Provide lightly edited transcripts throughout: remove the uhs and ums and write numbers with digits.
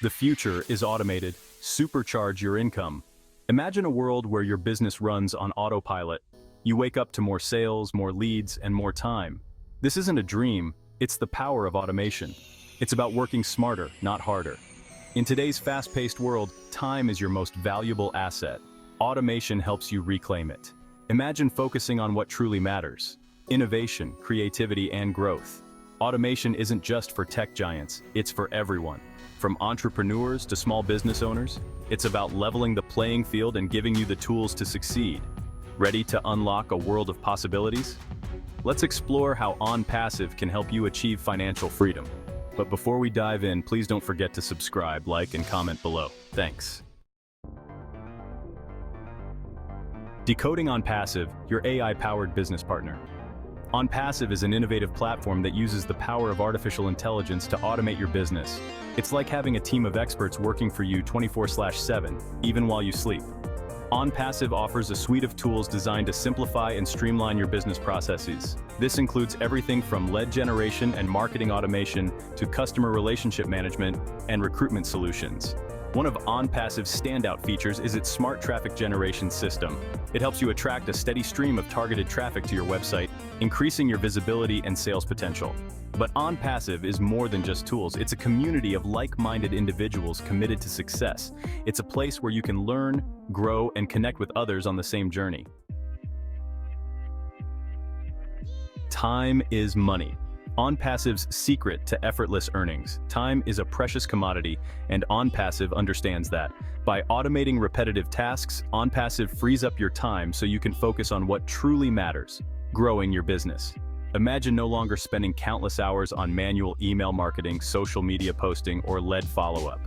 The future is automated. Supercharge your income. Imagine a world where your business runs on autopilot. You wake up to more sales, more leads, and more time. This isn't a dream, it's the power of automation. It's about working smarter, not harder. In today's fast-paced world, time is your most valuable asset. Automation helps you reclaim it. Imagine focusing on what truly matters: innovation, creativity, and growth. Automation isn't just for tech giants, it's for everyone. From entrepreneurs to small business owners, it's about leveling the playing field and giving you the tools to succeed. Ready to unlock a world of possibilities? Let's explore how ONPASSIVE can help you achieve financial freedom. But before we dive in, please don't forget to subscribe, like, and comment below. Thanks. Decoding ONPASSIVE, your AI-powered business partner. ONPASSIVE is an innovative platform that uses the power of artificial intelligence to automate your business. It's like having a team of experts working for you 24/7, even while you sleep. ONPASSIVE offers a suite of tools designed to simplify and streamline your business processes. This includes everything from lead generation and marketing automation to customer relationship management and recruitment solutions. One of ONPASSIVE's standout features is its smart traffic generation system. It helps you attract a steady stream of targeted traffic to your website, increasing your visibility and sales potential. But ONPASSIVE is more than just tools. It's a community of like-minded individuals committed to success. It's a place where you can learn, grow, and connect with others on the same journey. Time is money. ONPASSIVE's secret to effortless earnings. Time is a precious commodity, and ONPASSIVE understands that. By automating repetitive tasks, ONPASSIVE frees up your time so you can focus on what truly matters: growing your business. Imagine no longer spending countless hours on manual email marketing, social media posting, or lead follow-up.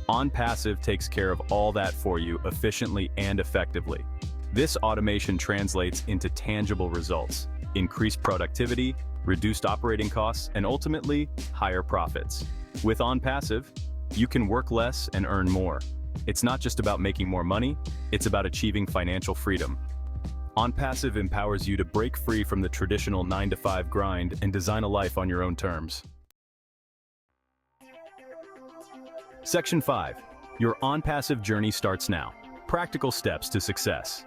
ONPASSIVE takes care of all that for you efficiently and effectively. This automation translates into tangible results: increased productivity, reduced operating costs, and ultimately, higher profits. With ONPASSIVE, you can work less and earn more. It's not just about making more money, it's about achieving financial freedom. ONPASSIVE empowers you to break free from the traditional 9-to-5 grind and design a life on your own terms. Section 5. Your ONPASSIVE journey starts now. Practical steps to success.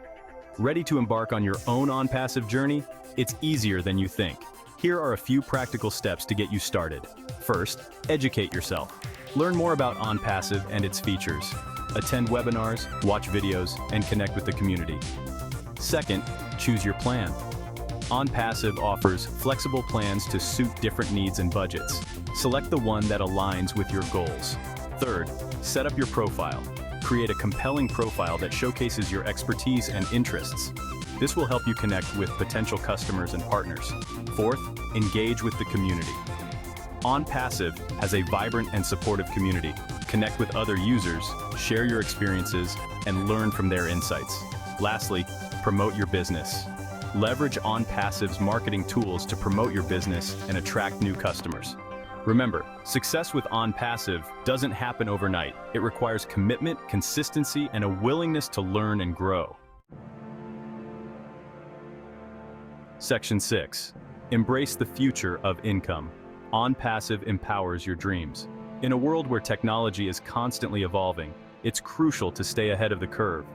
Ready to embark on your own ONPASSIVE journey? It's easier than you think. Here are a few practical steps to get you started. First, educate yourself. Learn more about ONPASSIVE and its features. Attend webinars, watch videos, and connect with the community. Second, choose your plan. ONPASSIVE offers flexible plans to suit different needs and budgets. Select the one that aligns with your goals. Third, set up your profile. Create a compelling profile that showcases your expertise and interests. This will help you connect with potential customers and partners. Fourth, engage with the community. ONPASSIVE has a vibrant and supportive community. Connect with other users, share your experiences, and learn from their insights. Lastly, promote your business. Leverage ONPASSIVE's marketing tools to promote your business and attract new customers. Remember, success with ONPASSIVE doesn't happen overnight. It requires commitment, consistency, and a willingness to learn and grow. Section 6. Embrace the future of income. ONPASSIVE empowers your dreams. In a world where technology is constantly evolving, it's crucial to stay ahead of the curve.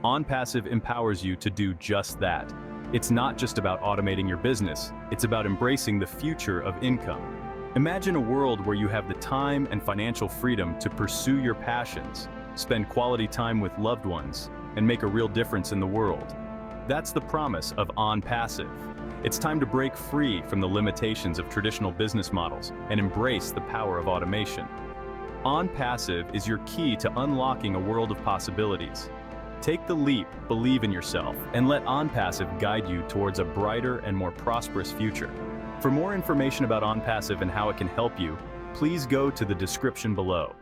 ONPASSIVE empowers you to do just that. It's not just about automating your business, it's about embracing the future of income. Imagine a world where you have the time and financial freedom to pursue your passions, spend quality time with loved ones, and make a real difference in the world. That's the promise of ONPASSIVE. It's time to break free from the limitations of traditional business models and embrace the power of automation. ONPASSIVE is your key to unlocking a world of possibilities. Take the leap, believe in yourself, and let ONPASSIVE guide you towards a brighter and more prosperous future. For more information about ONPASSIVE and how it can help you, please go to the description below.